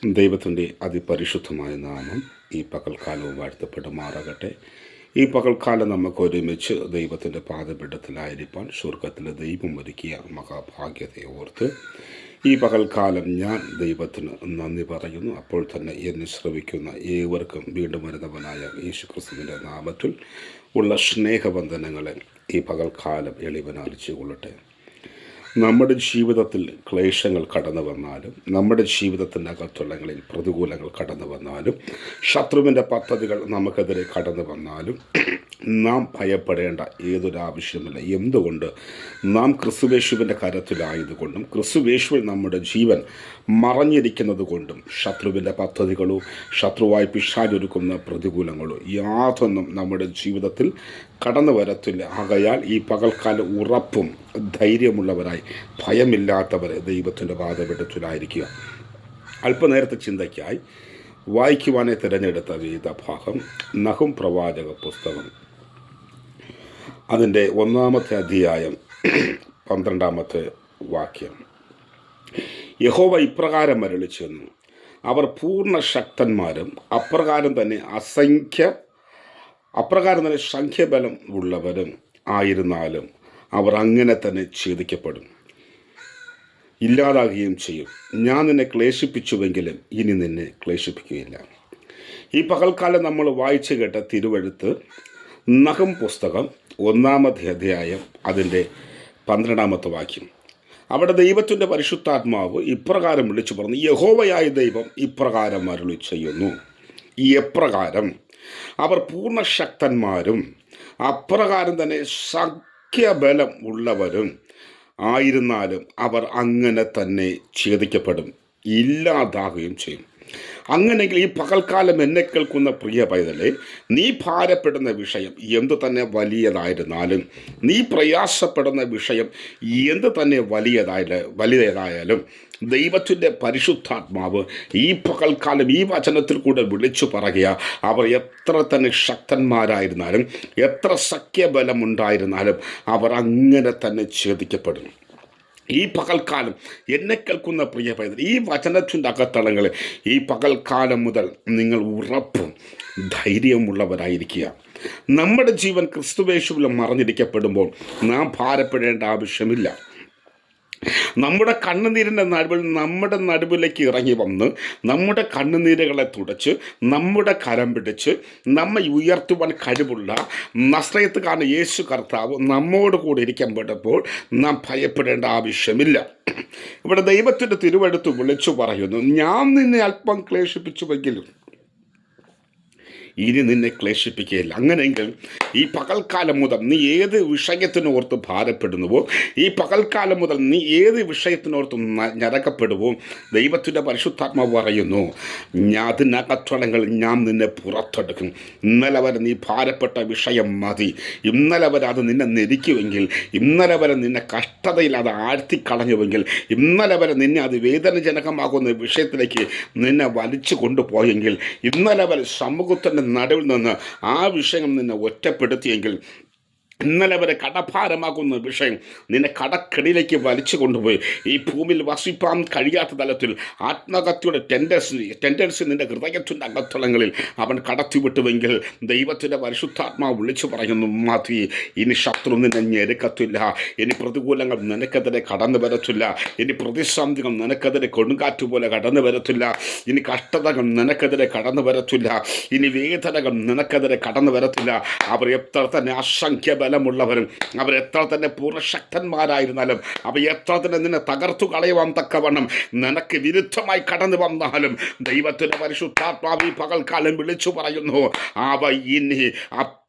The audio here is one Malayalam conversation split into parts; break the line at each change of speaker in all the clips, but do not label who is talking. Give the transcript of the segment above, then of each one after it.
ദൈവത്തിൻ്റെ അതിപരിശുദ്ധമായ നാമം ഈ പകൽക്കാലവും വാഴ്ത്തപ്പെടുമാറാകട്ടെ. ഈ പകൽക്കാലം നമുക്ക് ഒരുമിച്ച് ദൈവത്തിൻ്റെ പാദപീഠത്തിലായിരിക്കാൻ സ്വർഗത്തിലെ ദൈവം ഒരുക്കിയ മഹാഭാഗ്യത്തെ ഓർത്ത് ഈ പകൽക്കാലം ഞാൻ ദൈവത്തിന് നന്ദി പറയുന്നു. അപ്പോൾ തന്നെ എന്നെ ശ്രവിക്കുന്ന ഏവർക്കും വീണ്ടും വരുന്നവനായ യേശുക്രിസ്തുവിൻ്റെ നാമത്തിൽ ഉള്ള സ്നേഹബന്ധനങ്ങളെ ഈ പകൽക്കാലം എളിവനറിയിച്ചു കൊള്ളട്ടെ. നമ്മുടെ ജീവിതത്തിൽ ക്ലേശങ്ങൾ കടന്നു വന്നാലും, നമ്മുടെ ജീവിതത്തിൻ്റെ അകത്തുള്ളങ്ങളിൽ പ്രതികൂലങ്ങൾ കടന്നു വന്നാലും, ശത്രുവിൻ്റെ പദ്ധതികൾ നമുക്കെതിരെ കടന്നു വന്നാലും നാം ഭയപ്പെടേണ്ട ഏതൊരാവശ്യമില്ല. എന്തുകൊണ്ട്? നാം ക്രിസ്തുവേശുവിൻ്റെ കരത്തിലായതുകൊണ്ടും ക്രിസ്തുവേശുവിൽ നമ്മുടെ ജീവൻ മറഞ്ഞിരിക്കുന്നത് കൊണ്ടും ശത്രുവിൻ്റെ പദ്ധതികളോ ശത്രുവായി പിശാചൊരുക്കുന്ന പ്രതികൂലങ്ങളോ യാതൊന്നും നമ്മുടെ ജീവിതത്തിൽ കടന്നു വരത്തില്ല. ആകയാൽ ഈ പകൽക്കാലം ഉറപ്പും ധൈര്യമുള്ളവരായി ഭയമില്ലാത്തവരെ ദൈവത്തിൻ്റെ പാദപീഠത്തിലായിരിക്കുക. അല്പനേരത്തെ ചിന്തയ്ക്കായി വായിക്കുവാനായി തിരഞ്ഞെടുത്ത വേദഭാഗം നഹൂം പ്രവാചക പുസ്തകം, അതിൻ്റെ 1-ാമത്തെ അധ്യായം 12-ാമത്തെ വാക്യം. യഹോവ ഇപ്രകാരം അരുളിച്ചെന്നു, അവർ പൂർണ്ണ ശക്തന്മാരും അപ്രകാരം തന്നെ സംഖ്യബലം ഉള്ളവരും ആയിരുന്നാലും അവർ അങ്ങനെ തന്നെ ഛേദിക്കപ്പെടും, ഇല്ലാതാകുകയും ചെയ്യും. ഞാൻ നിന്നെ ക്ലേശിപ്പിച്ചുവെങ്കിലും ഇനി നിന്നെ ക്ലേശിപ്പിക്കുകയില്ല. ഈ പകൽക്കാലം നമ്മൾ വായിച്ചു കേട്ട തിരുവെഴുത്ത് നഹൂം പുസ്തകം 1-ാമത്തെ അധ്യായം അതിൻ്റെ 12-ാമത്തെ വാക്യം. അവിടെ ദൈവത്തിൻ്റെ പരിശുദ്ധാത്മാവ് ഇപ്രകാരം വിളിച്ചു പറഞ്ഞു, യഹോവയായ ദൈവം ഇപ്രകാരം അരുളി ചെയ്യുന്നു, എപ്രകാരം അവർ പൂർണ്ണ ശക്തന്മാരും അപ്രകാരം തന്നെ സംഖ്യബലം ഉള്ളവരും ആയിരുന്നാലും അവർ അങ്ങനെ തന്നെ ഛേദിക്കപ്പെടും, ഇല്ലാതാകുകയും ചെയ്യും. അങ്ങനെയെങ്കിൽ ഈ പകൽക്കാലം എന്നെ കേൾക്കുന്ന പ്രിയ പൈതലേ, നീ ഭാരപ്പെടുന്ന വിഷയം എന്തു തന്നെ വലിയതായിരുന്നാലും, നീ പ്രയാസപ്പെടുന്ന വിഷയം എന്ത് തന്നെ വലിയതായാലും ദൈവത്തിൻ്റെ പരിശുദ്ധാത്മാവ് ഈ പകൽക്കാലം ഈ വചനത്തിൽ കൂടെ വിളിച്ചു പറയുക, അവർ എത്ര തന്നെ ശക്തന്മാരായിരുന്നാലും എത്ര സഖ്യബലമുണ്ടായിരുന്നാലും അവർ അങ്ങനെ തന്നെ ഛേദിക്കപ്പെടും. ഈ പകൽക്കാലം എന്നെ കേൾക്കുന്ന പ്രിയ പൈതൽ, ഈ വചനത്തിൻ്റെ അകത്തളങ്ങളിൽ ഈ പകൽക്കാലം മുതൽ നിങ്ങൾ ഉറപ്പും ധൈര്യമുള്ളവരായിരിക്കുക. നമ്മുടെ ജീവൻ ക്രിസ്തുവേശുവിൽ മറഞ്ഞിരിക്കപ്പെടുമ്പോൾ നാം ഭാരപ്പെടേണ്ട ആവശ്യമില്ല. നമ്മുടെ കണ്ണുനീരിൻ്റെ നമ്മുടെ നടുവിലേക്ക് ഇറങ്ങി വന്ന് നമ്മുടെ കണ്ണുനീരുകളെ തുടച്ച് നമ്മുടെ കരം പിടിച്ച് നമ്മെ ഉയർത്തുവാൻ കഴിവുള്ള നസ്രയത്തുകാരൻ യേശു കർത്താവ് നമ്മോട് കൂടി ഇരിക്കപ്പെട്ടപ്പോൾ നാം ഭയപ്പെടേണ്ട ആവശ്യമില്ല. ഇവിടെ ദൈവത്തിൻ്റെ തിരുവെഴുത്ത് വിളിച്ചു പറയുന്നു, ഞാൻ നിന്നെ അല്പം ക്ലേശിപ്പിച്ചുവെങ്കിലും ഇനി നിന്നെ ക്ലേശിപ്പിക്കുകയില്ല. അങ്ങനെയെങ്കിൽ ഈ പകൽക്കാലം മുതൽ നീ ഏത് വിഷയത്തിനോർത്ത് ഭാരപ്പെടുന്നുവോ, ഈ പകൽക്കാലം മുതൽ നീ ഏത് വിഷയത്തിനോർത്ത് ഞരക്കപ്പെടുവോ, ദൈവത്തിൻ്റെ പരിശുദ്ധാത്മാവ് പറയുന്നു, അതിനകത്തളങ്ങളിൽ ഞാൻ നിന്നെ പുറത്തെടുക്കും. ഇന്നലെ വരെ നീ ഭാരപ്പെട്ട വിഷയം മതി. ഇന്നലെ വരെ അത് നിന്നെ നെരിക്കുമെങ്കിൽ, ഇന്നലെ വരെ നിന്നെ കഷ്ടതയിൽ അത് ആഴ്ത്തിക്കളഞ്ഞുവെങ്കിൽ, ഇന്നലെ വരെ നിന്നെ അത് വേദനജനകമാകുന്ന വിഷയത്തിലേക്ക് നിന്നെ വലിച്ചു കൊണ്ടുപോയെങ്കിൽ, ഇന്നലെ വരെ സമൂഹത്തിൻ്റെ നടുവിൽ നിന്ന് ആ വിഷയം നിന്നെ ഒറ്റപ്പെടുത്തിയെങ്കിൽ, ഇന്നലെ വരെ കടഭാരമാകുന്ന വിഷയം നിന്നെ കടക്കടിയിലേക്ക് വലിച്ചു കൊണ്ടുപോയി ഈ ഭൂമിയിൽ വസിപ്പാൻ കഴിയാത്ത തലത്തിൽ ആത്മഹത്യയുടെ ടെൻഡൻസി നിൻ്റെ ഹൃദയത്തിൻ്റെ അകത്തളങ്ങളിൽ അവൻ കടത്തിവിട്ടുവെങ്കിൽ ദൈവത്തിൻ്റെ പരിശുദ്ധാത്മാവ് വിളിച്ചു പറയുന്നു, മതി, ഇനി ശത്രു നിന്നെ ഞെരുക്കത്തില്ല, ഇനി പ്രതികൂലങ്ങൾ നിനക്കെതിരെ കടന്നു വരത്തില്ല, ഇനി പ്രതിസന്ധികൾ നിനക്കെതിരെ കൊടുങ്കാറ്റ് പോലെ കടന്നു വരത്തില്ല, ഇനി കഷ്ടതകൾ നിനക്കെതിരെ കടന്നു വരത്തില്ല, ഇനി വേദനകൾ നിനക്കെതിരെ കടന്നു വരത്തില്ല. അവർ എത്ര തന്നെ അസംഖ്യ ബലമുള്ളവരും അവരെത്ര തന്നെ പൂർണ്ണശക്തന്മാരായിരുന്നാലും അവ എത്ര തന്നെ നിന്നെ തകർത്തു കളയുവാൻ തക്കവണ്ണം നിനക്ക് വിരുദ്ധമായി കടന്നു വന്നാലും ദൈവത്തിൻ്റെ പരിശുദ്ധാത്മാവ് ഈ പകൽക്കാലം വിളിച്ചു പറയുന്നു, അവ ഇനി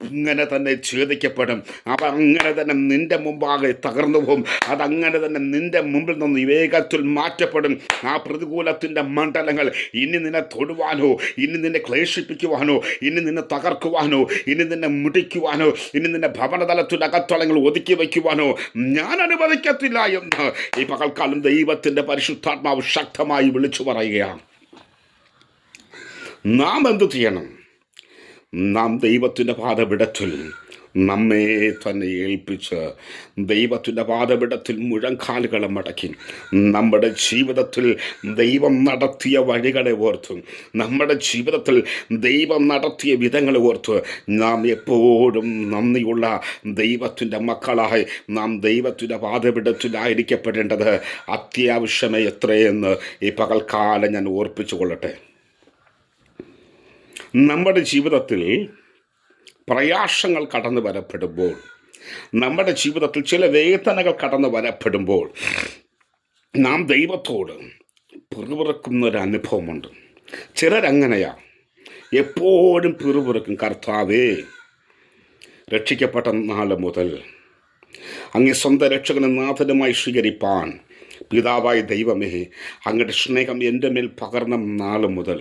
അങ്ങനെ തന്നെ ഛേദിക്കപ്പെടും. അവ അങ്ങനെ തന്നെ നിന്റെ മുമ്പാകെ തകർന്നു പോകും. അതങ്ങനെ തന്നെ നിന്റെ മുമ്പിൽ നിന്ന് വേഗത്തിൽ മാറ്റപ്പെടും. ആ പ്രതികൂലത്തിൻ്റെ മണ്ഡലങ്ങൾ ഇനി നിന്നെ തൊടുവാനോ, ഇനി നിന്നെ ക്ലേശിപ്പിക്കുവാനോ, ഇനി നിന്നെ തകർക്കുവാനോ, ഇനി നിന്നെ മുടിക്കുവാനോ, ഇനി നിന്നെ ഭവനതലത്തിൻ്റെ അകത്തളങ്ങൾ ഒതുക്കി വയ്ക്കുവാനോ ഞാൻ അനുവദിക്കത്തില്ല എന്ന് ഈ പകൽക്കാലം ദൈവത്തിൻ്റെ പരിശുദ്ധാത്മാവ് ശക്തമായി വിളിച്ചു പറയുകയാണ്. നാം എന്തു ചെയ്യണം? നാം ദൈവത്തിൻ്റെ പാദപീഠത്തിൽ നമ്മെ തന്നെ ഏൽപ്പിച്ച് ദൈവത്തിൻ്റെ പാദപീഠത്തിൽ മുഴങ്കാലുകളെ മടക്കി നമ്മുടെ ജീവിതത്തിൽ ദൈവം നടത്തിയ വഴികളെ ഓർത്ത്, നമ്മുടെ ജീവിതത്തിൽ ദൈവം നടത്തിയ വിധങ്ങളെ ഓർത്ത് നാം എപ്പോഴും നന്ദിയുള്ള ദൈവത്തിൻ്റെ മക്കളായി നാം ദൈവത്തിൻ്റെ പാദപീഠത്തിലായിരിക്കപ്പെടേണ്ടത് അത്യാവശ്യമേ എത്രയെന്ന് ഈ പകൽക്കാലം ഞാൻ ഓർപ്പിച്ചു കൊള്ളട്ടെ. നമ്മുടെ ജീവിതത്തിൽ പ്രയാസങ്ങൾ കടന്നു വരപ്പെടുമ്പോൾ, നമ്മുടെ ജീവിതത്തിൽ ചില വേദനകൾ കടന്നു വരപ്പെടുമ്പോൾ നാം ദൈവത്തോട് പിറുപിറുക്കുന്നൊരനുഭവമുണ്ട്. ചിലരങ്ങനെയാ, എപ്പോഴും പിറുപിറുക്കും. കർത്താവേ, രക്ഷിക്കപ്പെട്ട നാൾ മുതൽ അങ്ങേ സ്വന്തം രക്ഷകനും നാഥനുമായി സ്വീകരിപ്പാൻ പിതാവായ ദൈവമേ, അങ്ങയുടെ സ്നേഹം എൻ്റെ മേൽ പകർന്ന നാൾ മുതൽ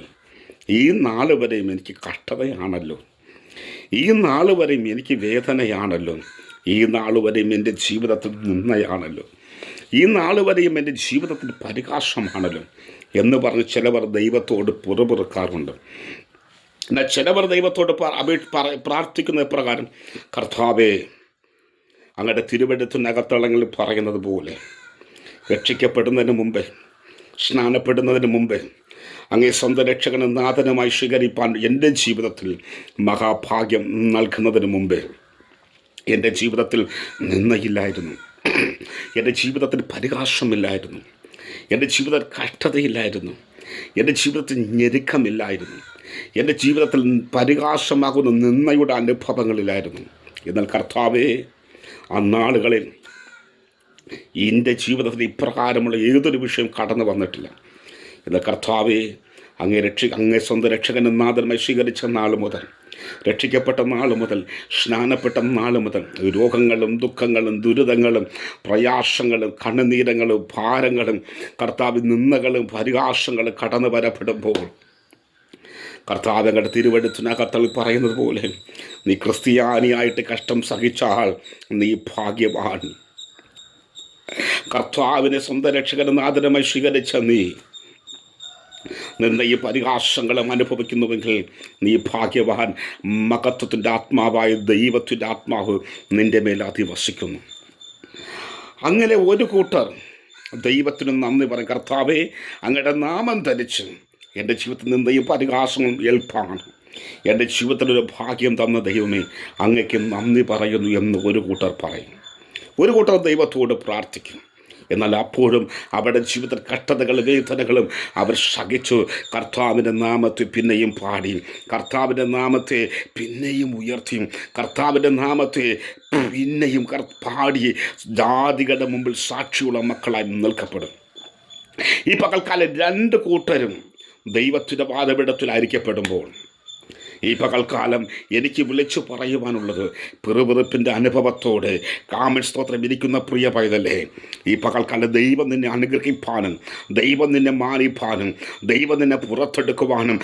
ഈ നാൾ വരെയും എനിക്ക് കഷ്ടതയാണല്ലോ, ഈ നാൾ വരെയും എനിക്ക് വേദനയാണല്ലോ, ഈ നാൾ വരെയും എൻ്റെ ജീവിതത്തിൽ നിന്നയാണല്ലോ, ഈ നാൾ വരെയും എൻ്റെ ജീവിതത്തിൽ പരിഹാസമാണല്ലോ എന്ന് പറഞ്ഞ് ചിലവർ ദൈവത്തോട് പുറപുറക്കാറുണ്ട്. എന്നാൽ ചിലവർ ദൈവത്തോട് പ്രാർത്ഥിക്കുന്ന പ്രകാരം, കർത്താവേ, അങ്ങയുടെ തിരുവെഴുത്തിനകത്തളങ്ങളിൽ പറയുന്നത് പോലെ രക്ഷിക്കപ്പെടുന്നതിന് മുമ്പേ, സ്നാനപ്പെടുന്നതിന് മുമ്പേ അങ്ങേ സ്വന്തം രക്ഷകനും നാഥനുമായി സ്വീകരിപ്പാൻ എൻ്റെ ജീവിതത്തിൽ മഹാഭാഗ്യം നൽകുന്നതിന് മുമ്പേ എൻ്റെ ജീവിതത്തിൽ നിന്നയില്ലായിരുന്നു, എൻ്റെ ജീവിതത്തിൽ പരിഹാസമില്ലായിരുന്നു, എൻ്റെ ജീവിതത്തിൽ കഷ്ടതയില്ലായിരുന്നു, എൻ്റെ ജീവിതത്തിൽ ഞെരുക്കമില്ലായിരുന്നു, എൻ്റെ ജീവിതത്തിൽ പരിഹാസമാകുന്ന നിന്നയുടെ അനുഭവങ്ങളിലായിരുന്നു. എന്നാൽ കർത്താവേ, ആ നാളുകളിൽ എൻ്റെ ജീവിതത്തിൽ ഇപ്രകാരമുള്ള ഏതൊരു വിഷയം കടന്നു വന്നിട്ടില്ല. എന്നാൽ കർത്താവേ, അങ്ങേ സ്വന്തം രക്ഷകനും നാഥനുമായി സ്വീകരിച്ച നാൾ മുതൽ, രക്ഷിക്കപ്പെട്ട നാൾ മുതൽ, സ്നാനപ്പെട്ട നാൾ മുതൽ രോഗങ്ങളും ദുഃഖങ്ങളും ദുരിതങ്ങളും പ്രയാസങ്ങളും കണ്ണുനീരങ്ങളും ഭാരങ്ങളും കർത്താവ് നിന്ദകളും പരിഹാസങ്ങളും കടന്നു വരപ്പെടുമ്പോൾ കർത്താവ് അങ്ങയുടെ തിരുവെഴുത്തിനകത്തിൽ പറയുന്നത് പോലെ, നീ ക്രിസ്ത്യാനിയായിട്ട് കഷ്ടം സഹിച്ചാൽ നീ ഭാഗ്യവാൻ. കർത്താവിനെ സ്വന്തം രക്ഷകനും നാഥനുമായി സ്വീകരിച്ച നീ നിന്ന ഈ പരിഹാസങ്ങളും അനുഭവിക്കുന്നുവെങ്കിൽ നീ ഭാഗ്യവാൻ. മഹത്വത്തിൻ്റെ ആത്മാവായ ദൈവത്തിൻ്റെ ആത്മാവ് നിൻ്റെ മേൽ അധിവസിക്കുന്നു. അങ്ങനെ ഒരു കൂട്ടർ ദൈവത്തിന് നന്ദി പറയും. കർത്താവേ, അങ്ങയുടെ നാമം ധരിച്ച് എൻ്റെ ജീവിതത്തിൽ നിന്നയും പരിഹാസങ്ങളും ഏൽപ്പാണ്. എൻ്റെ ജീവിതത്തിലൊരു ഭാഗ്യം തന്ന ദൈവമേ, അങ്ങയ്ക്ക് നന്ദി പറയുന്നു എന്ന് ഒരു കൂട്ടർ പറയും. ഒരു കൂട്ടർ ദൈവത്തോട് പ്രാർത്ഥിക്കും. എന്നാൽ അപ്പോഴും അവരുടെ ജീവിതത്തിൽ കഷ്ടതകളും വേദനകളും അവർ സഹിച്ചു കർത്താവിൻ്റെ നാമത്തെ പിന്നെയും പാടി, കർത്താവിൻ്റെ നാമത്തെ പിന്നെയും ഉയർത്തി, കർത്താവിൻ്റെ നാമത്തെ പിന്നെയും പാടി ജാതികളുടെ മുമ്പിൽ സാക്ഷിയുള്ള മക്കളായി നിൽക്കപ്പെടും. ഈ പകൽക്കാലം രണ്ട് കൂട്ടരും ദൈവത്തിൻ്റെ പാദപീഠത്തിലായിരിക്കപ്പെടുമ്പോൾ ഈ പകൽക്കാലം എനിക്ക് വിളിച്ചു പറയുവാനുള്ളത്, പിറുപിറുപ്പിൻ്റെ അനുഭവത്തോടെ കാമൻ സ്തോത്രം ഇരിക്കുന്ന പ്രിയ പൈതലേ, ഈ പകൽക്കാലം ദൈവം നിന്നെ അനുഗ്രഹിപ്പാനും ദൈവം നിന്നെ മാനിപ്പാനും ദൈവം നിന്നെ പുറത്തെടുക്കുവാനും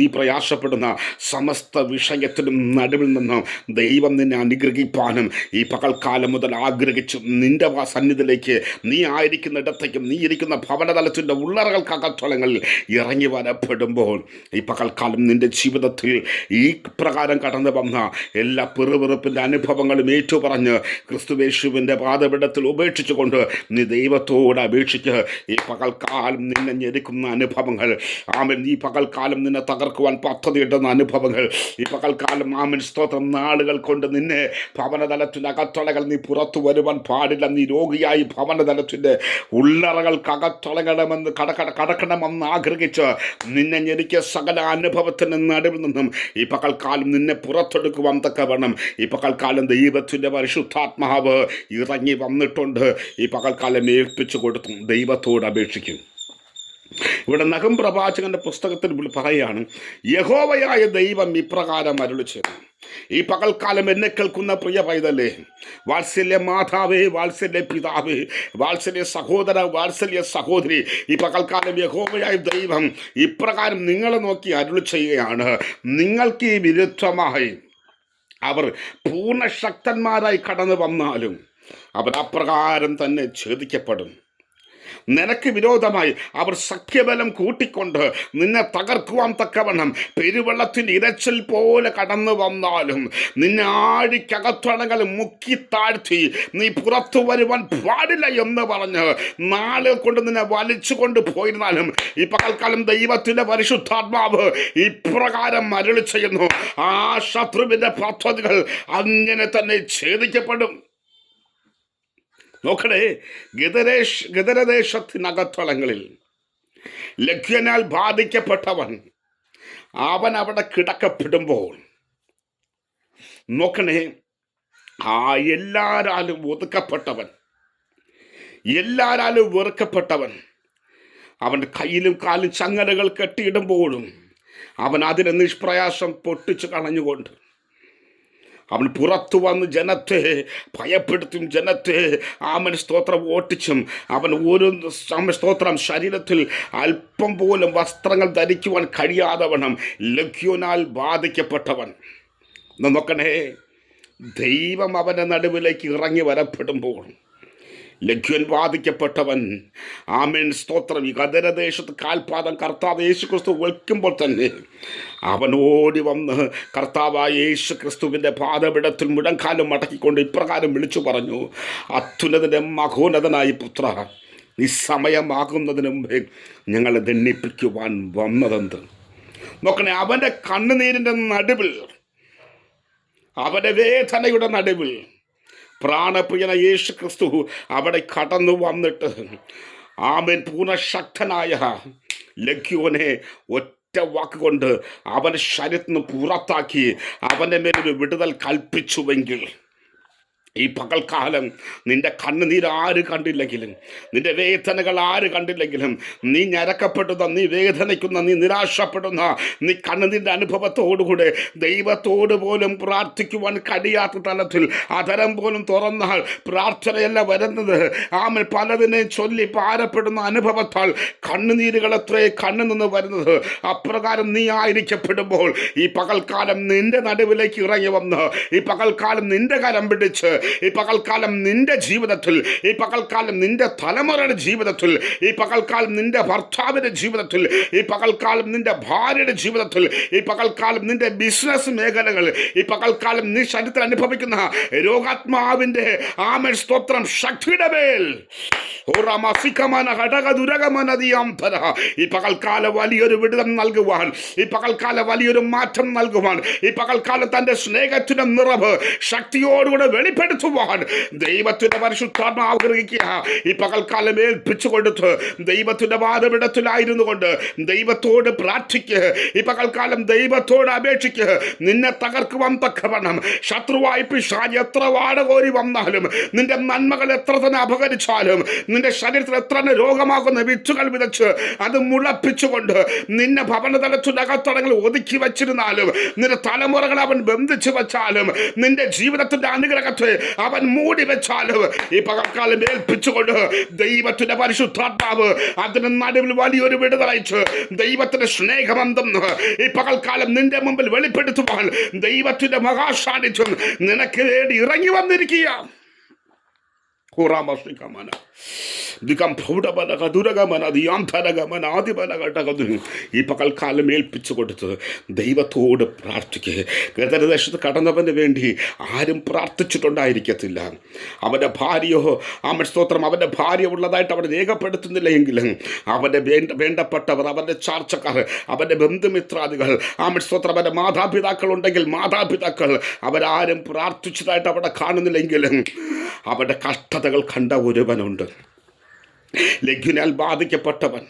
നീ പ്രയാസപ്പെടുന്ന സമസ്ത വിഷയത്തിനും നടുവിൽ നിന്നും ദൈവം നിന്നെ അനുഗ്രഹിപ്പാനും ഈ പകൽക്കാലം മുതൽ ആഗ്രഹിച്ചു നിൻ്റെ സന്നിധിയിലേക്ക്, നീ ആയിരിക്കുന്ന ഇടത്തേക്കും നീ ഇരിക്കുന്ന ഭവനതലത്തിൻ്റെ ഉള്ളറകൾക്കകത്തളങ്ങളിൽ ഇറങ്ങി വരപ്പെടുമ്പോൾ ഈ പകൽക്കാലം നിൻ്റെ ജീവിതത്തിൽ ഈ പ്രകാരം കടന്നു വന്ന എല്ലാ പിറുപിറുപ്പിൻ്റെ അനുഭവങ്ങളും ഏറ്റുപറഞ്ഞ് ക്രിസ്തുയേശുവിൻ്റെ പാദപീഠത്തിൽ ഉപേക്ഷിച്ചുകൊണ്ട് നീ ദൈവത്തോട് അപേക്ഷിച്ച് ഈ പകൽക്കാലം നിന്നെ ഞെരുക്കുന്ന അനുഭവങ്ങൾ, ആമൻ, ഈ പകൽക്കാലം നിന്നെ തകർക്കുവാൻ പദ്ധതിയിടുന്ന അനുഭവങ്ങൾ, ഈ പകൽക്കാലം ആമൻ സ്തോത്രം നാളുകൾ കൊണ്ട് നിന്നെ ഭവനതലത്തിൻ്റെ അകത്തളകൾ നീ പുറത്തു വരുവാൻ പാടില്ല, നീ രോഗിയായി ഭവനതലത്തിൻ്റെ ഉള്ളറകൾക്കകത്തളകണമെന്ന് കടക്കണമെന്ന് ആഗ്രഹിച്ച് നിന്നെ ഞെരുക്കിയ സകല അനുഭവത്തിന് നടുവിൽ നിന്നും ഈ പകൽക്കാലം നിന്നെ പുറത്തെടുക്കുവാൻ തക്കവണ്ണം ഈ പകൽക്കാലം ദൈവത്തിൻ്റെ പരിശുദ്ധാത്മാവ് ഇറങ്ങി വന്നിട്ടുണ്ട്. ഈ പകൽക്കാലം ഏൽപ്പിച്ചു കൊടുത്തും ദൈവത്തോട് അപേക്ഷിക്കും. ഇവിടെ നഹം പ്രവാചകന്റെ പുസ്തകത്തിൽ പറയുകയാണ്, യഹോവയായ ദൈവം ഇപ്രകാരം അരുളി ചെയ്തു. ഈ പകൽക്കാലം എന്നെ കേൾക്കുന്ന പ്രിയ പൈതലേ, വാത്സല്യ മാതാവേ, വാത്സല്യ പിതാവേ, വാത്സല്യ സഹോദര, വാത്സല്യ സഹോദരി, ഈ പകൽക്കാലം യഹോവയായ ദൈവം ഇപ്രകാരം നിങ്ങളെ നോക്കി അരുളി ചെയ്യുകയാണ്. നിങ്ങൾക്ക് ഈ വിരുദ്ധമായി അവർ പൂർണ്ണശക്തന്മാരായി കടന്നു വന്നാലും അവർ അപ്രകാരം തന്നെ ഛേദിക്കപ്പെടും. നിനക്ക് വിരോധമായി അവർ സഖ്യബലം കൂട്ടിക്കൊണ്ട് നിന്നെ തകർക്കുവാൻ തക്കവണ്ണം പെരുവെള്ളത്തിൻ്റെ ഇരച്ചിൽ പോലെ കടന്നു വന്നാലും നിന്നെ ആഴിക്കകത്തണകൾ മുക്കി താഴ്ത്തി നീ പുറത്തു വരുവാൻ പാടില്ല എന്ന് പറഞ്ഞ് നാളെ കൊണ്ട് നിന്നെ വലിച്ചു കൊണ്ട് പോയിരുന്നാലും ഈ പകൽക്കാലം ദൈവത്തിൻ്റെ പരിശുദ്ധാത്മാവ് ഇപ്രകാരം അരുളി ചെയ്യുന്നു, ആ ശത്രുവിൻ്റെ പദ്ധതികൾ അങ്ങനെ തന്നെ ഛേദിക്കപ്പെടും. നോക്കണേ, ഗദരദേശത്തിനകത്തളങ്ങളിൽ ലഘ്വനാൽ ബാധിക്കപ്പെട്ടവൻ അവൻ അവിടെ കിടക്കപ്പെടുമ്പോൾ നോക്കണേ, ആ എല്ലാരാലും ഒതുക്കപ്പെട്ടവൻ, എല്ലാരാലും വെറുക്കപ്പെട്ടവൻ അവൻ്റെ കയ്യിലും കാലും ചങ്ങലകൾ കെട്ടിയിടുമ്പോഴും അവൻ അതിനെ നിഷ്പ്രയാസം പൊട്ടിച്ചു കളഞ്ഞുകൊണ്ട് അവൻ പുറത്തു വന്ന് ജനത്തെ ഭയപ്പെടുത്തും, ജനത്തെ ആമൻ സ്തോത്രം ഓട്ടിച്ചും അവൻ ഒരു സ്തോത്രം ശരീരത്തിൽ അല്പം പോലും വസ്ത്രങ്ങൾ ധരിക്കുവാൻ കഴിയാതവണ്ണം ലഘ്യോനാൽ ബാധിക്കപ്പെട്ടവൻ. നോക്കണേ, ദൈവം അവൻ്റെ നടുവിലേക്ക് ഇറങ്ങി വരപ്പെടുമ്പോൾ ലഘ്വൻ ബാധിക്കപ്പെട്ടവൻ ആമേൻ സ്തോത്രം ഈ ഗദരദേശത്ത് കാൽപാദം കർത്താവ് യേശു ക്രിസ്തു വയ്ക്കുമ്പോൾ തന്നെ അവൻ ഓടി വന്ന് കർത്താവായ യേശു ക്രിസ്തുവിൻ്റെ പാദപിടത്തിൽ മുഴങ്കാലം മടക്കിക്കൊണ്ട് ഇപ്രകാരം വിളിച്ചു പറഞ്ഞു, അത്യുന്നതൻ്റെ മഹോന്നതനായ പുത്ര, നിസ്സമയമാകുന്നതിന് മുമ്പേ ഞങ്ങളെ ദണ്ഡിപ്പിക്കുവാൻ വന്നതെന്ത്. നോക്കണേ, അവൻ്റെ കണ്ണുനീരിൻ്റെ നടുവിൽ, അവൻ്റെ വേദനയുടെ നടുവിൽ പ്രാണപ്രിയന യേശു ക്രിസ്തു അവിടെ കടന്നു വന്നിട്ട് ആമേൻ പൂർണ്ണശക്തനായ ലഘ്യോനെ ഒറ്റ വാക്കുകൊണ്ട് അവൻ്റെ ശരീരത്തിൽ നിന്ന് പുറത്താക്കി അവൻ്റെ മേലൊരു വിടുതൽ കൽപ്പിച്ചുവെങ്കിൽ ഈ പകൽക്കാലം നിന്റെ കണ്ണുനീർ ആര് കണ്ടില്ലെങ്കിലും, നിന്റെ വേദനകൾ ആര് കണ്ടില്ലെങ്കിലും, നീ ഞരക്കപ്പെടുന്ന, നീ വേദനിക്കുന്ന, നീ നിരാശപ്പെടുന്ന, നീ കണ്ണുനീരിൻ്റെ അനുഭവത്തോടുകൂടെ ദൈവത്തോട് പോലും പ്രാർത്ഥിക്കുവാൻ കഴിയാത്ത തലത്തിൽ അതരം പോലും തുറന്നാൽ പ്രാർത്ഥനയല്ല വരുന്നത്, ആമൻ പലതിനെ ചൊല്ലി ഭാരപ്പെടുന്ന അനുഭവത്താൽ കണ്ണുനീരുകൾ എത്രേ കണ്ണു നിന്ന് വരുന്നത്. അപ്രകാരം നീ ആയിരിക്കപ്പെടുമ്പോൾ ഈ പകൽക്കാലം നിന്റെ നടുവിലേക്ക് ഇറങ്ങി വന്ന് ഈ പകൽക്കാലം നിന്റെ കരം പിടിച്ച് ഈ പകൽക്കാലം നിന്റെ ജീവിതത്തിൽ, ഈ പകൽക്കാലം നിന്റെ തലമുറയുടെ ജീവിതത്തിൽ, ഈ പകൽക്കാലം നിന്റെ ഭർത്താവിൻ്റെ ജീവിതത്തിൽ, ഈ പകൽക്കാലം നിന്റെ ഭാര്യയുടെ ജീവിതത്തിൽ, ഈ പകൽക്കാലം നിന്റെ ബിസിനസ് മേഖലകൾ, ഈ പകൽക്കാലം നീ ശരീരത്തിൽ അനുഭവിക്കുന്ന രോഗാത്മാവിൻ്റെ ആമേൻ സ്തോത്രം ശക്തിയുടെ മേൽ ഈ പകൽക്കാലം വലിയൊരു വിടുതൽ നൽകുവാൻ, ഈ പകൽക്കാലം വലിയൊരു മാറ്റം നൽകുവാൻ, ഈ പകൽക്കാലം തൻ്റെ സ്നേഹത്തിന്റെ നിറവ് ശക്തിയോടുകൂടെ വെളിപ്പെടുത്തുവാൻ ദൈവത്തിന്റെ പരിശുദ്ധാത്മാവ് ആഗ്രഹിക്കുക. ഈ പകൽക്കാലം ഏൽപ്പിച്ചു കൊടുത്ത് ദൈവത്തിന്റെ വാദപിടത്തിലായിരുന്നു കൊണ്ട് ദൈവത്തോട് പ്രാർത്ഥിക്കുക. ഈ പകൽക്കാലം ദൈവത്തോട് അപേക്ഷിക്കുക. നിന്നെ തകർക്കുവാൻ തക്കവണ്ണം ശത്രുവായി പിശാച് എത്ര വാടകോരി വന്നാലും, നിന്റെ നന്മകൾ എത്ര തന്നെ അപകരിച്ചാലും, നിന്റെ ശരീരത്തിൽ എത്ര തന്നെ രോഗമാകുന്ന വിത്തുകൾ വിതച്ച് അത് മുളപ്പിച്ചുകൊണ്ട് നിന്നെ ഭവനതലത്തിന്റെ അകത്തടങ്ങൾ ഒതുക്കി വച്ചിരുന്നാലും, നിന്റെ തലമുറകൾ അവൻ ബന്ധിച്ചു വച്ചാലും, നിന്റെ ജീവിതത്തിന്റെ അനുഗ്രഹത്തെ അവൻ മൂടി വെച്ചാലും, ഈ പകൽക്കാലം ഏൽപ്പിച്ചുകൊണ്ട് ദൈവത്തിന്റെ പരിശുദ്ധാത്മാവ് അതിന് നടുവിൽ വലിയൊരു വിടുതലയച്ച് ദൈവത്തിന്റെ സ്നേഹബന്ധം ഈ പകൽക്കാലം നിന്റെ മുമ്പിൽ വെളിപ്പെടുത്തുവാൻ ദൈവത്തിന്റെ മഹാസാന്നിധ്യം നിനക്ക് വേണ്ടി ഇറങ്ങി വന്നിരിക്കുക. ഈ പകൽക്കാലം ഏൽപ്പിച്ചു കൊടുത്ത് ദൈവത്തോട് പ്രാർത്ഥിക്കുക. ഗദരദേശത്ത് കടന്നവന് വേണ്ടി ആരും പ്രാർത്ഥിച്ചിട്ടുണ്ടായിരിക്കത്തില്ല. അവൻ്റെ ഭാര്യയോ ആമൻ സ്തോത്രം അവൻ്റെ ഭാര്യ ഉള്ളതായിട്ട് അവിടെ രേഖപ്പെടുത്തുന്നില്ല എങ്കിലും അവൻ്റെ വേണ്ടപ്പെട്ടവർ, അവൻ്റെ ചാർച്ചക്കാർ, അവൻ്റെ ബന്ധുമിത്രാദികൾ, ആമൻ സ്തോത്രം അവൻ്റെ മാതാപിതാക്കൾ ഉണ്ടെങ്കിൽ മാതാപിതാക്കൾ അവരാരും പ്രാർത്ഥിച്ചതായിട്ട് അവിടെ കാണുന്നില്ലെങ്കിലും അവരുടെ കഷ്ടതകൾ കണ്ട ഒരുവനുണ്ട്. ലഘ്വനാൽ ബാധിക്കപ്പെട്ടവൻ,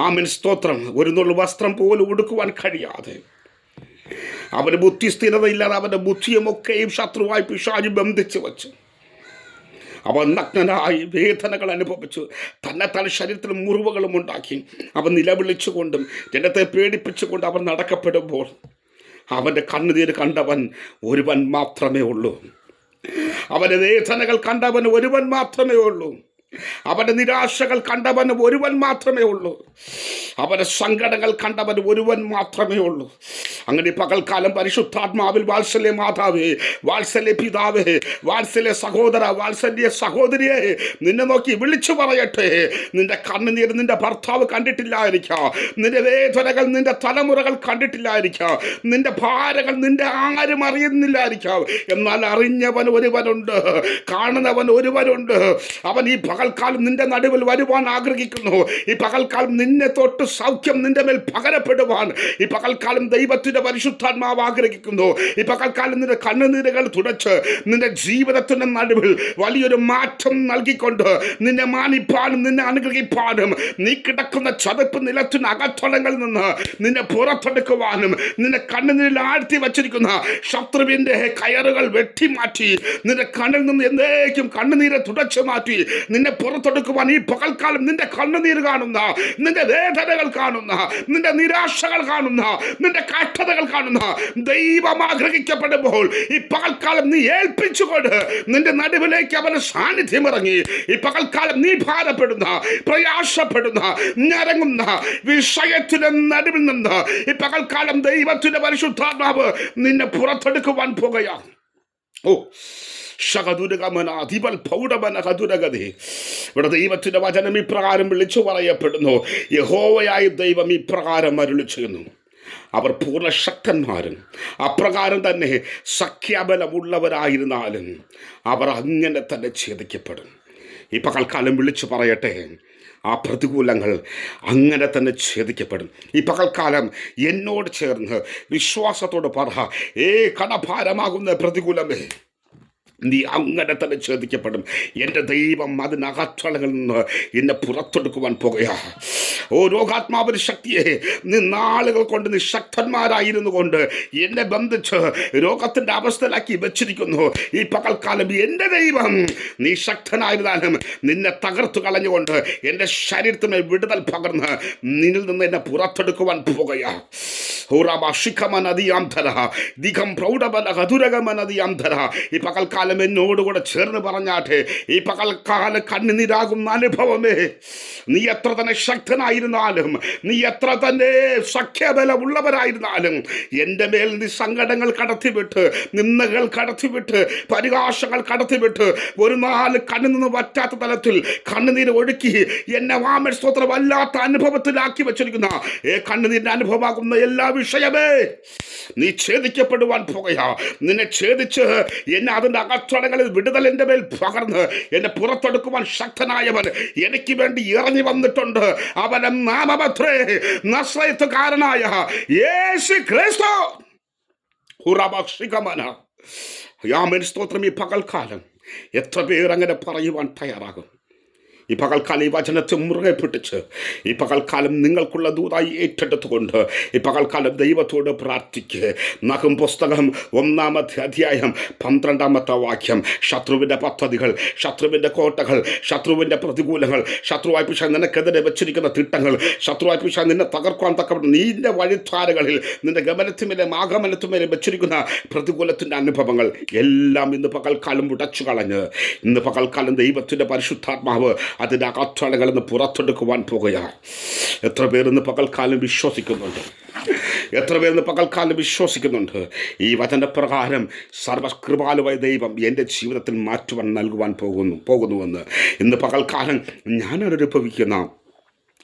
ആമേൻ സ്തോത്രം, ഒരു നുള്ളു വസ്ത്രം പോലും ഉടുക്കുവാൻ കഴിയാതെ, അവന് ബുദ്ധിസ്ഥിരതയില്ലാതെ അവൻ്റെ ബുദ്ധിയുമൊക്കെയും ശത്രുവായി പിശാച് ബന്ധിച്ചു വച്ച് അവൻ നഗ്നനായി വേദനകൾ അനുഭവിച്ചു, തന്നെ ശരീരത്തിൽ മുറിവുകളും ഉണ്ടാക്കി അവൻ നിലവിളിച്ചുകൊണ്ടും ജനത്തെ പേടിപ്പിച്ചുകൊണ്ട് അവൻ നടക്കപ്പെടുമ്പോൾ അവൻ്റെ കണ്ണുനീര് കണ്ടവൻ ഒരുവൻ മാത്രമേ ഉള്ളൂ. അവൻ്റെ വേദനകൾ കണ്ടവൻ ഒരുവൻ മാത്രമേ ഉള്ളൂ. അവൻ്റെ നിരാശകൾ കണ്ടവന് ഒരുവൻ മാത്രമേ ഉള്ളൂ. അവൻ്റെ സങ്കടങ്ങൾ കണ്ടവന് ഒരുവൻ മാത്രമേ ഉള്ളൂ. അങ്ങനെ പകൽക്കാലം പരിശുദ്ധാത്മാവിൽ വാത്സല്യ മാതാവേ, വാത്സല്യ പിതാവേ, വാത്സല്യ സഹോദര, വാത്സല്യ സഹോദരിയെ നിന്നെ നോക്കി വിളിച്ചു പറയട്ടെ. നിന്റെ കണ്ണുനീർ നിന്റെ ഭർത്താവ് കണ്ടിട്ടില്ലായിരിക്കാം, നിന്റെ വേദനകൾ നിന്റെ തലമുറകൾ കണ്ടിട്ടില്ലായിരിക്കാം, നിന്റെ ഭാരങ്ങൾ നിന്റെ ആരും അറിയുന്നില്ലായിരിക്കാം. എന്നാൽ അറിഞ്ഞവൻ ഒരുവനുണ്ട്, കാണുന്നവൻ ഒരുവനുണ്ട്. അവൻ ഈ പകൽക്കാലം നിന്റെ നടുവിൽ വരുവാൻ ആഗ്രഹിക്കുന്നു. ഈ പകൽക്കാലം നിന്നെ തൊട്ട് സൗഖ്യം നിന്റെ മേൽ പകരപ്പെടുവാൻ ഈ പകൽക്കാലം ദൈവത്തിന്റെ പരിശുദ്ധാത്മാവ് ആഗ്രഹിക്കുന്നു. ഈ പകൽക്കാലം നിന്റെ കണ്ണുനീരുകൾ തുടച്ച് നിന്റെ ജീവിതത്തിന്റെ നടുവിൽ വലിയൊരു മാറ്റം നൽകിക്കൊണ്ട് നിന്നെ മാനിപ്പാനും നിന്നെ അനുഗ്രഹിപ്പാനും നീ കിടക്കുന്ന ചതുപ്പ് നിലത്തിന് അകത്തളങ്ങളിൽ നിന്ന് നിന്നെ പുറത്തെടുക്കുവാനും നിന്റെ കണ്ണുനീരിൽ ആഴ്ത്തി വച്ചിരിക്കുന്ന ശത്രുവിന്റെ കയറുകൾ വെട്ടിമാറ്റി നിന്റെ കണ്ണിൽ നിന്ന് എന്നേക്കും കണ്ണുനീരെ തുടച്ചു മാറ്റി നിന്നെ പുറത്തെടുക്കുവാൻ ഈ പകൽക്കാലം നിന്റെ കണ്ണുനീര് കാണുന്ന, നിന്റെ വേദനകൾ കാണുന്ന, നിന്റെ നിരാശകൾ കാണുന്ന, നിന്റെ കഷ്ടതകൾ കാണുന്ന ദൈവം ആഗ്രഹിക്കപ്പെടുമ്പോൾ ഈ പകൽക്കാലം നീ ഏൽപ്പിച്ചുകൊണ്ട് നിന്റെ നടുവിലേക്ക് അവന്റെ സാന്നിധ്യം ഇറങ്ങി. ഈ പകൽക്കാലം നീ ഭാരപ്പെടുന്ന, പ്രയാസപ്പെടുന്ന, ഞരങ്ങുന്ന വിഷയത്തിന്റെ നടുവിൽ നിന്ന് ഈ പകൽക്കാലം ദൈവത്തിന്റെ പരിശുദ്ധാത്മാവ് നിന്നെ പുറത്തെടുക്കുവാൻ പോകുകയാണ്. ഓ ഇവിടെ ദൈവത്തിന്റെ വചനം ഇപ്രകാരം വിളിച്ചു പറയപ്പെടുന്നു. യഹോവയായ ദൈവം ഇപ്രകാരം അരുളി ചെയ്യുന്നു, അവർ പൂർണ്ണശക്തന്മാരും അപ്രകാരം തന്നെ സഖ്യബലമുള്ളവരായിരുന്നാലും അവർ അങ്ങനെ തന്നെ ഛേദിക്കപ്പെടും. ഈ പകൽക്കാലം വിളിച്ചു പറയട്ടെ, ആ പ്രതികൂലങ്ങൾ അങ്ങനെ തന്നെ ഛേദിക്കപ്പെടും. ഈ പകൽക്കാലം എന്നോട് ചേർന്ന് വിശ്വാസത്തോട് പറ, കടഭാരമാകുന്ന പ്രതികൂലമേ നീ അങ്ങനെ തന്നെ ഛേദിക്കപ്പെടും. എൻ്റെ ദൈവം അതിനകത്തളങ്ങളിൽ നിന്ന് എന്നെ പുറത്തെടുക്കുവാൻ പോകുകയാ. ഓ രോഗാത്മാവിന് ശക്തിയെ, നീ നാളുകൾ കൊണ്ട് നിശക്തന്മാരായിരുന്നു കൊണ്ട് എന്നെ ബന്ധിച്ച് രോഗത്തിൻ്റെ അവസ്ഥയിലാക്കി വെച്ചിരിക്കുന്നു. ഈ പകൽക്കാലം എൻ്റെ ദൈവം നീ ശക്തനായിരുന്നാലും നിന്നെ തകർത്തു കളഞ്ഞുകൊണ്ട് എൻ്റെ ശരീരത്തിന് വിടുതൽ പകർന്ന് നിന്നിൽ നിന്ന് എന്നെ പുറത്തെടുക്കുവാൻ പോകുകയാ. ഈ പകൽക്കാലം എന്നോടുകൂടെ ചേർന്ന് പറഞ്ഞാട്ടെ, ഈ പകൽക്കാല കണ്ണുനീരാകുന്ന അനുഭവമേ, നീ എത്ര തന്നെ ശക്തനായിരുന്നാലും, നീ എത്ര തന്നെ സഖ്യബലമുള്ളവരായിരുന്നാലും എൻ്റെ മേൽ നീ സങ്കടങ്ങൾ കടത്തിവിട്ട്, നിന്ദകൾ കടത്തിവിട്ട്, പരിഹാസങ്ങൾ കടത്തിവിട്ട് ഒരു നാല് കണ്ണിൽ നിന്ന് വറ്റാത്ത തലത്തിൽ കണ്ണുനീര് ഒഴുക്കി എന്നെ വാമസ്തോത്രം വല്ലാത്ത അനുഭവത്തിലാക്കി വെച്ചിരിക്കുന്ന കണ്ണുനീരിൻ്റെ അനുഭവമാകുന്ന എല്ലാ വിഷയമേ നീ ഛേദിക്കപ്പെടുവാൻ പോകുകയാ. നിന്നെ ഛേദിച്ച് എന്നെ അതിൻ്റെ അകത്തളങ്ങളിൽ വിടുതൽ എൻ്റെ മേൽ പകർന്ന് എന്നെ പുറത്തെടുക്കുവാൻ ശക്തനായവൻ എനിക്ക് വേണ്ടി ഇറങ്ങി വന്നിട്ടുണ്ട്. അവന്റെ നാമമത്രേ നസ്രയത്തുകാരനായ യേശു ക്രിസ്തു. സ്തോത്രം. ഈ പകൽക്കാലം എത്ര പേർ അങ്ങനെ പറയുവാൻ തയ്യാറാകും? ഈ പകൽക്കാലം ഈ വചനത്തെ മുറുകെ പിടിച്ച് ഈ പകൽക്കാലം നിങ്ങൾക്കുള്ള ദൂതായി ഏറ്റെടുത്തുകൊണ്ട് ഈ പകൽക്കാലം ദൈവത്തോട് പ്രാർത്ഥിക്കുക. നഹും പുസ്തകം 1-ാമത്തെ അധ്യായം 12-ാമത്തെ വാക്യം. ശത്രുവിൻ്റെ പദ്ധതികൾ, ശത്രുവിൻ്റെ കോട്ടകൾ, ശത്രുവിൻ്റെ പ്രതികൂലങ്ങൾ, ശത്രുവായി പിശാച് നിനക്കെതിരെ വെച്ചിരിക്കുന്ന തിട്ടങ്ങൾ, ശത്രുവായി പിശാച് നിന്നെ തകർക്കുവാൻ തക്കപ്പെട്ട നിന്റെ വഴിത്താരകളിൽ, നിന്റെ ഗമനത്തിന്മേലും ആഗമനത്തിന്മേലും വെച്ചിരിക്കുന്ന പ്രതികൂലത്തിൻ്റെ അനുഭവങ്ങൾ എല്ലാം ഇന്ന് പകൽക്കാലം ഉടച്ചു കളഞ്ഞ് ഇന്ന് പകൽക്കാലം ദൈവത്തിൻ്റെ പരിശുദ്ധാത്മാവ് അതിൻ്റെ അകത്തളകളിൽ നിന്ന് പുറത്തെടുക്കുവാൻ പോകുകയാണ്. എത്ര പേർ ഇന്ന് പകൽക്കാലം വിശ്വസിക്കുന്നുണ്ട്? എത്ര പേർ ഇന്ന് പകൽക്കാലം വിശ്വസിക്കുന്നുണ്ട്? ഈ വചനപ്രകാരം സർവകൃപാലുവായ ദൈവം എൻ്റെ ജീവിതത്തിൽ മാറ്റുവാൻ നൽകുവാൻ പോകുന്നുവെന്ന്. ഇന്ന് പകൽക്കാലം ഞാൻ അനുഭവിക്കുന്ന,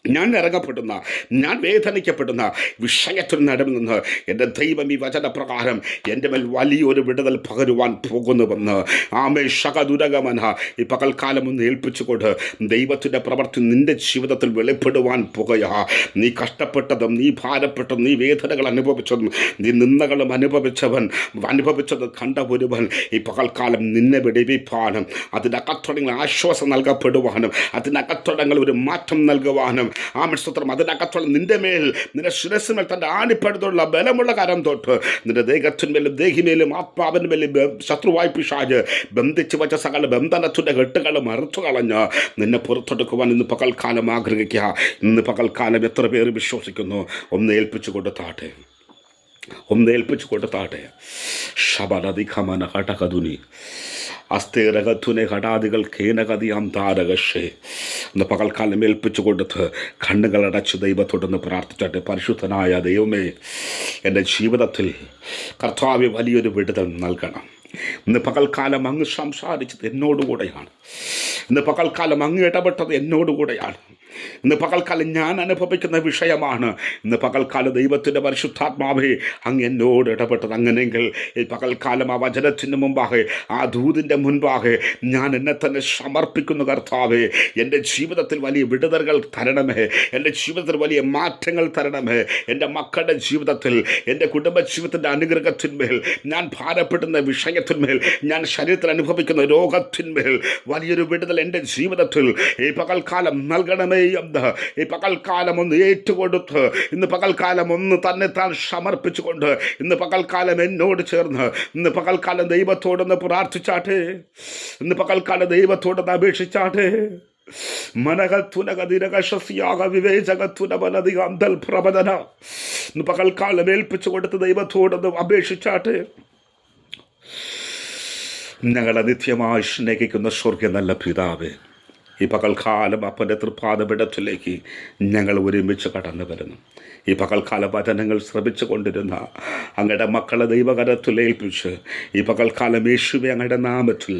ഞാൻ ഇറങ്ങപ്പെടുന്ന, ഞാൻ വേദനിക്കപ്പെടുന്ന വിഷയത്തിന് നടുവിൽ നിന്ന് എൻ്റെ ദൈവം ഈ വചനപ്രകാരം എൻ്റെ മേൽ വലിയൊരു വിടുതൽ പകരുവാൻ പോകുന്നുവെന്ന് ആമേശകദുരഗമന ഈ പകൽക്കാലം ഒന്ന് ഏൽപ്പിച്ചുകൊണ്ട് ദൈവത്തിൻ്റെ പ്രവൃത്തി നിൻ്റെ ജീവിതത്തിൽ വെളിപ്പെടുവാൻ പോകുകയാ. നീ കഷ്ടപ്പെട്ടതും, നീ ഭാരപ്പെട്ടതും, നീ വേദനകൾ അനുഭവിച്ചതും, നീ നിന്ദകളും അനുഭവിച്ചത് കണ്ട ഒരുവൻ ഈ പകൽക്കാലം നിന്നെ വിടുവിപ്പാനും അതിനകത്തടങ്ങൾ ആശ്വാസം നൽകപ്പെടുവാനും അതിനകത്തടങ്ങൾ ഒരു മാറ്റം നൽകുവാനും സ്തോത്രം. അതിനകത്തുള്ള നിന്റെ മേൽ, നിന്റെ ശിരസിന്മേൽ തൻ്റെ ആണിപ്പെടുത്തുള്ള ബലമുള്ള കരം തൊട്ട് നിന്റെ ദേഹത്തിന്മേലും ദേഹിമേലും ആത്മാവിന് മേലും ശത്രുവായി പിശാച് ബന്ധിച്ച് വച്ച സകല ബന്ധനത്തിൻ്റെ കെട്ടുകൾ മറുത്തു കളഞ്ഞ് നിന്നെ പുറത്തെടുക്കുവാൻ ഇന്ന് പകൽക്കാലം ആഗ്രഹിക്കുക. ഇന്ന് പകൽക്കാലം എത്ര പേര് വിശ്വസിക്കുന്നു? ഒന്ന് ഏൽപ്പിച്ചു കൊടുത്താട്ടെ. ശബദധികമന ഹടകതുനി അസ്ഥിരകത്തുനെ ഘടാദികൾ കേനകതിയാം താരകഷേ എന്ന് പകൽക്കാലം ഏൽപ്പിച്ചു കൊടുത്ത് കണ്ണുകളടച്ച് ദൈവത്തോടൊന്ന് പ്രാർത്ഥിച്ചട്ടെ. പരിശുദ്ധനായ ദൈവമേ, എൻ്റെ ജീവിതത്തിൽ കർത്താവെ വലിയൊരു വിടുതൽ നൽകണം. ഇന്ന് പകൽക്കാലം അങ്ങ് സംസാരിച്ചത് എന്നോടുകൂടെയാണ്. ഇന്ന് പകൽക്കാലം അങ്ങ് ഇടപെട്ടത് എന്നോടുകൂടെയാണ്. ഇന്ന് പകൽക്കാലം ഞാൻ അനുഭവിക്കുന്ന വിഷയമാണ്. ഇന്ന് പകൽക്കാലം ദൈവത്തിൻ്റെ പരിശുദ്ധാത്മാവേ അങ്ങ് എന്നോട് ഇടപെട്ടത്. അങ്ങനെയെങ്കിൽ ഈ പകൽക്കാലം ആ വചനത്തിന് മുമ്പാകെ, ആ ദൂതിൻ്റെ മുൻപാകെ ഞാൻ എന്നെ തന്നെ സമർപ്പിക്കുന്നു. കർത്താവേ, എൻ്റെ ജീവിതത്തിൽ വലിയ വിടുതലുകൾ തരണമേ. എൻ്റെ ജീവിതത്തിൽ വലിയ മാറ്റങ്ങൾ തരണമേ. എൻ്റെ മക്കളുടെ ജീവിതത്തിൽ, എൻ്റെ കുടുംബ ജീവിതത്തിൻ്റെ അനുഗ്രഹത്തിന്മേൽ, ഞാൻ ഭാരപ്പെടുന്ന വിഷയത്തിന്മേൽ, ഞാൻ ശരീരത്തിൽ അനുഭവിക്കുന്ന രോഗത്തിന്മേൽ വലിയൊരു വിടുതൽ എൻ്റെ ജീവിതത്തിൽ ഈ പകൽക്കാലം നൽകണമേ എന്ന് ഈ പകൽക്കാലം ഒന്ന് ഏറ്റുകൊടുത്ത്, ഇന്ന് പകൽക്കാലം ഒന്ന് തന്നെ താൻ സമർപ്പിച്ചുകൊണ്ട്, ഇന്ന് പകൽക്കാലം എന്നോട് ചേർന്ന് ഇന്ന് പകൽക്കാലം ദൈവത്തോടൊന്ന് പ്രാർത്ഥിച്ചാട്ടെ. ഇന്ന് പകൽക്കാലം ദൈവത്തോടൊന്ന് അപേക്ഷിച്ചാട്ടെ. മനകത്തുനകതിരകശസ്യാക വിവേചകത്തുനബലധികന്തൽ പ്രബദന ഇന്ന് പകൽക്കാലം ഏൽപ്പിച്ചു കൊടുത്ത് ദൈവത്തോടൊന്ന് അപേക്ഷിച്ചാട്ടെ. ഞങ്ങളെ നിത്യമായി സ്നേഹിക്കുന്ന സ്വർഗ്ഗ നല്ല പിതാവേ, ഈ പകൽക്കാലം അപ്പൻ്റെ തൃപ്പാദപീഠത്തിലേക്ക് ഞങ്ങൾ ഒരുമിച്ച് കടന്നു വരുന്നു. ഈ പകൽക്കാല വചനങ്ങൾ ശ്രമിച്ചു കൊണ്ടിരുന്ന അങ്ങയുടെ മക്കളെ ദൈവകരത്തിൽ ഏൽപ്പിച്ച് ഈ പകൽക്കാലം യേശുവെ അങ്ങയുടെ നാമത്തിൽ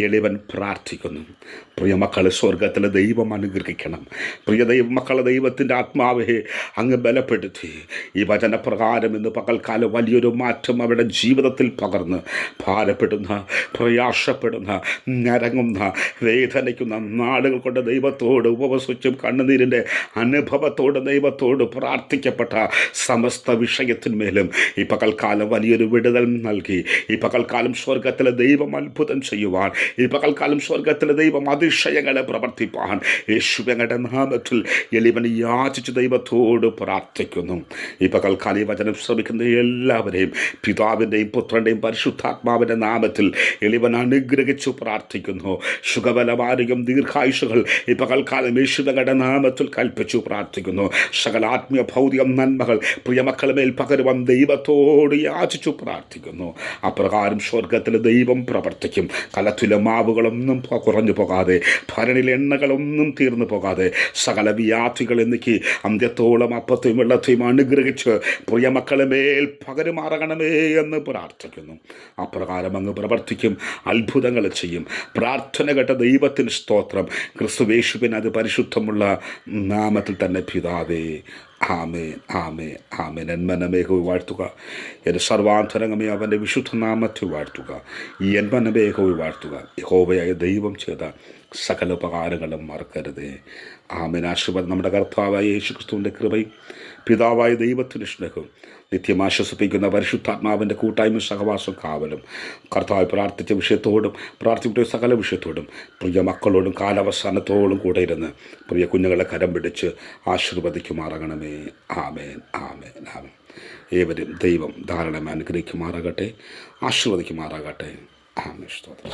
എളിവൻ പ്രാർത്ഥിക്കുന്നു. പ്രിയ മക്കളെ, സ്വർഗത്തിലെ ദൈവം അനുഗ്രഹിക്കണം. പ്രിയ മക്കളെ, ദൈവത്തിൻ്റെ ആത്മാവെ അങ്ങ് ബലപ്പെടുത്തി ഈ വചനപ്രകാരം ഇന്ന് പകൽക്കാലം വലിയൊരു മാറ്റം അവരുടെ ജീവിതത്തിൽ പകർന്ന് ഭാരപ്പെടുന്ന, പ്രയാസപ്പെടുന്ന, ഞരങ്ങുന്ന, വേദനിക്കുന്ന നാളുകൾ കൊണ്ട് ദൈവത്തോട് ഉപവസിച്ചും കണ്ണുനീരിൻ്റെ അനുഭവത്തോട് ദൈവത്തോട് പ്രാർത്ഥിക്കപ്പെട്ട സമസ്ത വിഷയത്തിന്മേലും ഈ പകൽക്കാലം വലിയൊരു വിടുതൽ നൽകി. ഈ പകൽക്കാലം സ്വർഗത്തിലെ ദൈവം അത്ഭുതം ചെയ്യുവാൻ, ഈ പകൽക്കാലം സ്വർഗത്തിലെ ദൈവം അതിശയങ്ങളെ പ്രവർത്തിപ്പാൻ യേശുവയുടെ നാമത്തിൽ എളിവൻ യാചിച്ച് ദൈവത്തോട് പ്രാർത്ഥിക്കുന്നു. ഈ പകൽക്കാലം ഈ വചനം ശ്രമിക്കുന്ന എല്ലാവരെയും പിതാവിൻ്റെയും പുത്രൻ്റെയും പരിശുദ്ധാത്മാവിൻ്റെ നാമത്തിൽ എളിവൻ അനുഗ്രഹിച്ചു പ്രാർത്ഥിക്കുന്നു. സുഖബലമാരികം ദീർഘായുഷുകൾ ഈ പകൽക്കാലം യേശുവയുടെ നാമത്തിൽ കൽപ്പിച്ചു പ്രാർത്ഥിക്കുന്നു. സകല ആത്മീയ ഭൗതിക നന്മകൾ പ്രിയമക്കളുടെ മേൽ പകരുവാൻ ദൈവത്തോട് യാചിച്ചു പ്രാർത്ഥിക്കുന്നു. അപ്രകാരം സ്വർഗത്തിലെ ദൈവം പ്രവർത്തിക്കും. കലത്തിലെ മാവുകളൊന്നും കുറഞ്ഞു പോകാതെ, ഭരണിലെ എണ്ണകളൊന്നും തീർന്നു പോകാതെ, സകല വ്യാധികൾ എന്നേക്ക് അന്ത്യത്തോളം അപ്പത്തെയും വെള്ളത്തെയും അനുഗ്രഹിച്ച് പ്രിയമക്കളെ മേൽ പകരുമാറണമേ എന്ന് പ്രാർത്ഥിക്കുന്നു. അപ്രകാരം അങ്ങ് പ്രവർത്തിക്കും, അത്ഭുതങ്ങൾ ചെയ്യും. പ്രാർത്ഥന കേട്ട ദൈവത്തിന് സ്തോത്രം. ക്രിസ്തുയേശുവിന് അത് പരിശുദ്ധമുള്ള നാമത്തിൽ തന്നെ പിതാവേ. ആമേൻ, ആമേൻ, ആമേൻ. എന്മനമേഹോവെ വാഴ്ത്തുക, എൻ്റെ സർവാന്തരംഗമേ അവൻ്റെ വിശുദ്ധ നാമത്തെ വാഴ്ത്തുക. ഈ എന്മനമേഹോവെ വാഴ്ത്തുക. യഹോവയായ ദൈവം ചെയ്ത സകല ഉപകാരങ്ങളും മറക്കരുതേ. ആമേൻ. ആശീർവാദം നമ്മുടെ കർത്താവായ യേശു ക്രിസ്തുവിൻ്റെ കൃപയും പിതാവായ ദൈവത്തിൻ്റെ സ്നേഹവും നിത്യം ആശ്വസിപ്പിക്കുന്ന പരിശുദ്ധാത്മാവിൻ്റെ കൂട്ടായ്മ സഹവാസം കാവലും കർത്താവ് പ്രാർത്ഥിച്ച വിഷയത്തോടും പ്രാർത്ഥിച്ച സകല വിഷയത്തോടും പ്രിയ മക്കളോടും കാലാവസാനത്തോടും കൂടെ ഇരുന്ന് പ്രിയ കുഞ്ഞുങ്ങളെ കരം പിടിച്ച് ആശീർവദിക്കുമാറാകണമേ. ആമേൻ, ആമേൻ, ആമേൻ. ഏവരും ദൈവം ധാരാളം അനുഗ്രഹിക്കുമാറാകട്ടെ, ആശീർവദിക്കുമാറാകട്ടെ. ആമേൻ. സ്തോത്രം.